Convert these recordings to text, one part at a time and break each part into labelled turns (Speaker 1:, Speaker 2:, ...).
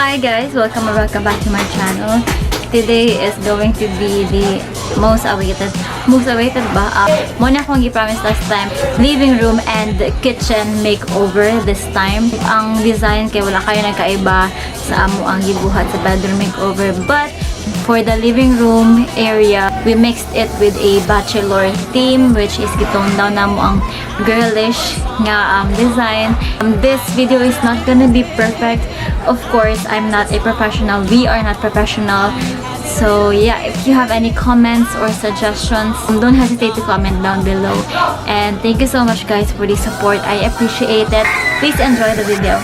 Speaker 1: Hi guys, welcome back to my channel. Today is going to be the most awaited ba? Muna akong i-promise last time, living room and kitchen makeover this time. Ang design kay wala kayo nagkaiba sa amo ang gibuhat sa bedroom makeover, but for the living room area, we mixed it with a bachelor theme, which is gitone down na mo ang girlish nga design. This video is not gonna be perfect. Of course, I'm not a professional. We are not professional. So yeah, if you have any comments or suggestions, don't hesitate to comment down below. And thank you so much guys for the support. I appreciate it. Please enjoy the video.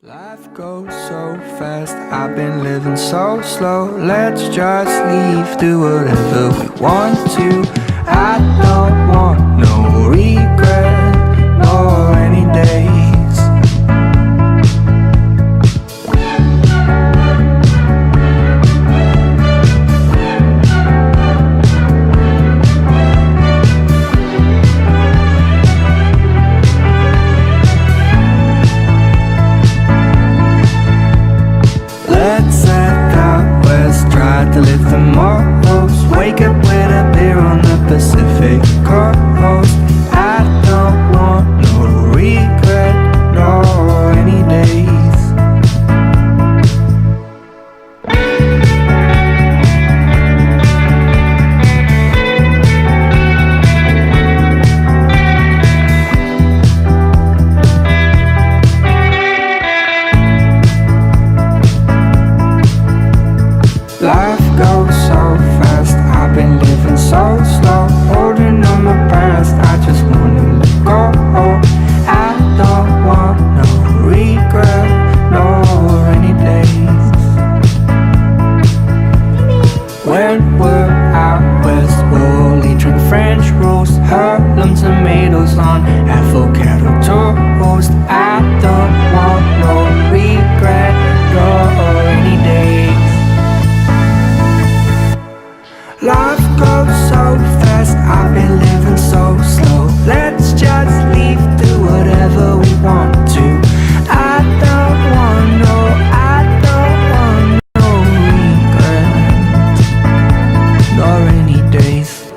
Speaker 2: Life goes so fast, I've been living so slow. Let's just leave, do whatever we want to. I don't want no regret, nor any days. To live the most, wake up with a beer on the Pacific coast. I don't want no regret, nor any days. Life goes so fast, I've been living so slow. Holding on my past, I just wanna let go. I don't want no regret, nor any days. When we're out west, we'll only drink French roast, Harlem tomatoes on avocado toast. I don't want no regret, nor any days. Life goes so fast, I've been living so slow. Let's just leave, do whatever we want to. I don't want no regret, nor any days.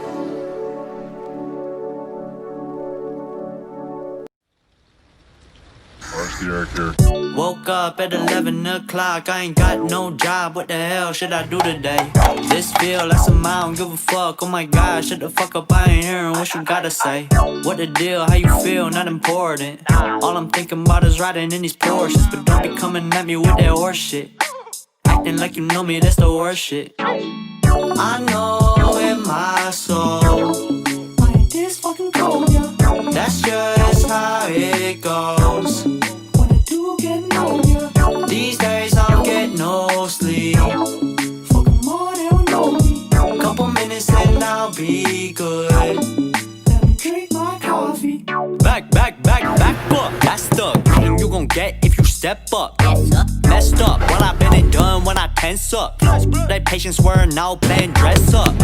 Speaker 3: Woke up at 11 o'clock, I ain't got no job, what the hell should I do today? This feel like some I don't give a fuck, oh my god, shut the fuck up, I ain't hearing what you gotta say. What the deal, how you feel, not important. All I'm thinking about is riding in these Porsches, but don't be coming at me with that horse shit. Acting like you know me, that's the worst shit. I know in my soul, when it is fucking cold, yeah. That's just how it goes. When I do get know ya. back up. That's the game you gon' get if you step up. Messed up, what I been and done when I tense up. That patience were now playing dress up.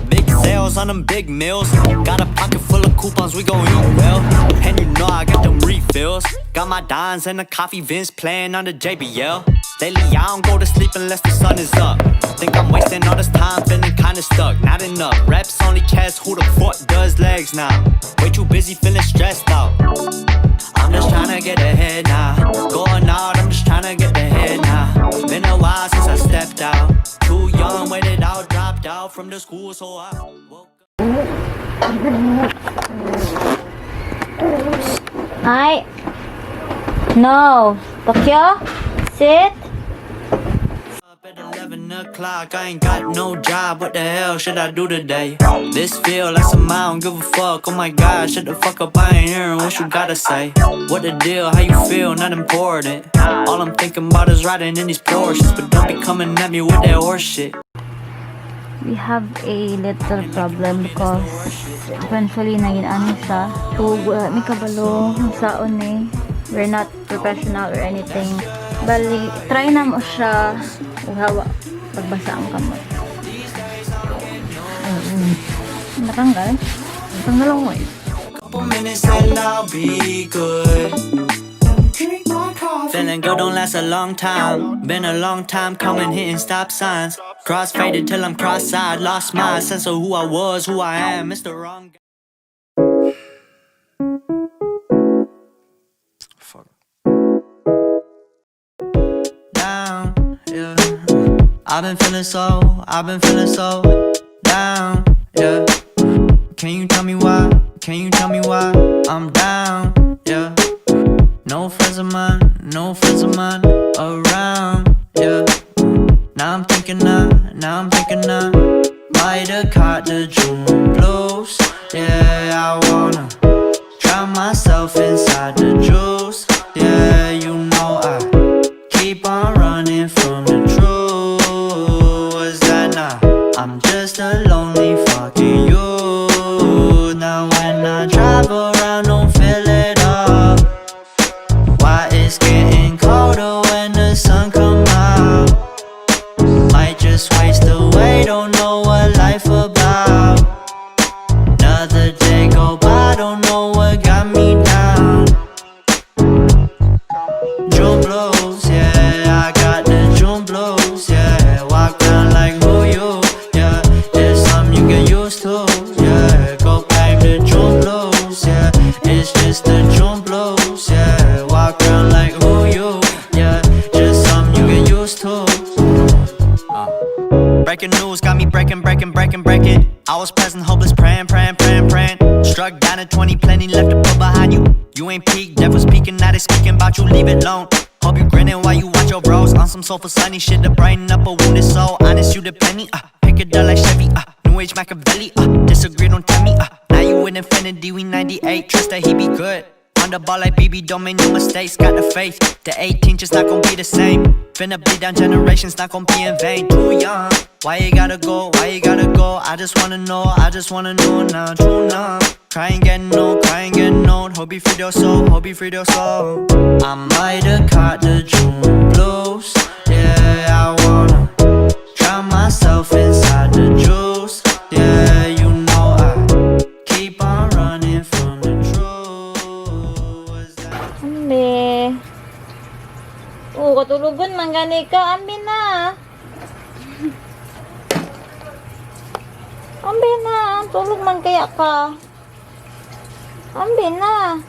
Speaker 3: Big sales on them big meals. Got a pocket full of coupons, we gon' eat well. And you know I got them refills. Got my dimes and the coffee Vince playing on the JBL. Lately I don't go to sleep unless the sun is up. Think I'm wasting all this time feeling kinda stuck. Not enough reps, only cash. Who the fuck does legs now? Way too busy feeling stressed out. I'm just tryna get ahead now. Going out, I'm just tryna get ahead now. Been a while since I stepped out. Too young, waited out, dropped out from the school, so I woke up.
Speaker 1: Hi. No. Tokyo. Sit.
Speaker 3: Up at 11 o'clock, I ain't got no job. What the hell should I do today? This feel like some I don't give a fuck. Oh my god, shut the fuck up, I ain't hearing what you gotta say. What the deal, how you feel, not important. All I'm thinking about is riding in these Porsches. But don't be coming at me with that horse shit.
Speaker 1: We have a little problem because eventually naging ano siya. May kabalo saon eh. We're not professional or anything. Bali, try na mo siya. Uhawa. Pagbasa ang kamot. Natanggal? Natanggal ako eh.
Speaker 3: Couple minutes and I'll be good. Feeling good don't last a long time. Been a long time coming, hitting stop signs. Cross faded till I'm cross-eyed. Lost my sense of who I was, who I am. It's the wrong guy.
Speaker 2: Fuck.
Speaker 3: Down, yeah. I've been feeling so down, yeah. Can you tell me why? Can you tell me why I'm down, yeah. No friends of mine around, yeah. Now I'm thinking might have caught the June blues. Yeah, I wanna drown myself inside the juice. Yeah, you know I keep on running from the truth. Was that not? I'm just a lonely fucking you. Now when I drive around, don't fill it up. Why it's getting colder when the sun come out? Might just waste away, don't know what life about. Another day go by, don't know what got me down. June blues, yeah, I got the June blues, yeah. Walk around like who you, yeah. There's something you get used to, yeah. Go claim the June blues, yeah. It's just the June blues, yeah. Walk around like who you, yeah. Just something you get used to. Breaking news got me breaking. I was present, hopeless, praying. Struck down at 20, plenty left to put behind you. You ain't peaked, devil speaking, now they speaking about you, leave it alone. Hope you grinning while you watch your bros on some soulful sunny shit to brighten up a wounded soul. Honest, you the penny, pick it up like Chevy, New Age Machiavelli, disagree, don't tell me, now you in infinity, we 98, trust that he be good. On the ball like BB, don't make no mistakes, got the faith. The 18 just not gon' be the same. Finna bleed down generations, not gon' be in vain. Too young, why you gotta go, I just wanna know now, true numb. Crying getting old, hope you freed your soul, I might have caught the June blues. Yeah, I wanna drown myself inside the juice. Yeah, you know I keep on running from the truth.
Speaker 1: Ambi. Katulugan man gani ka. Ambi na. Ambi na. Tulog man kaya ka. Ambi na.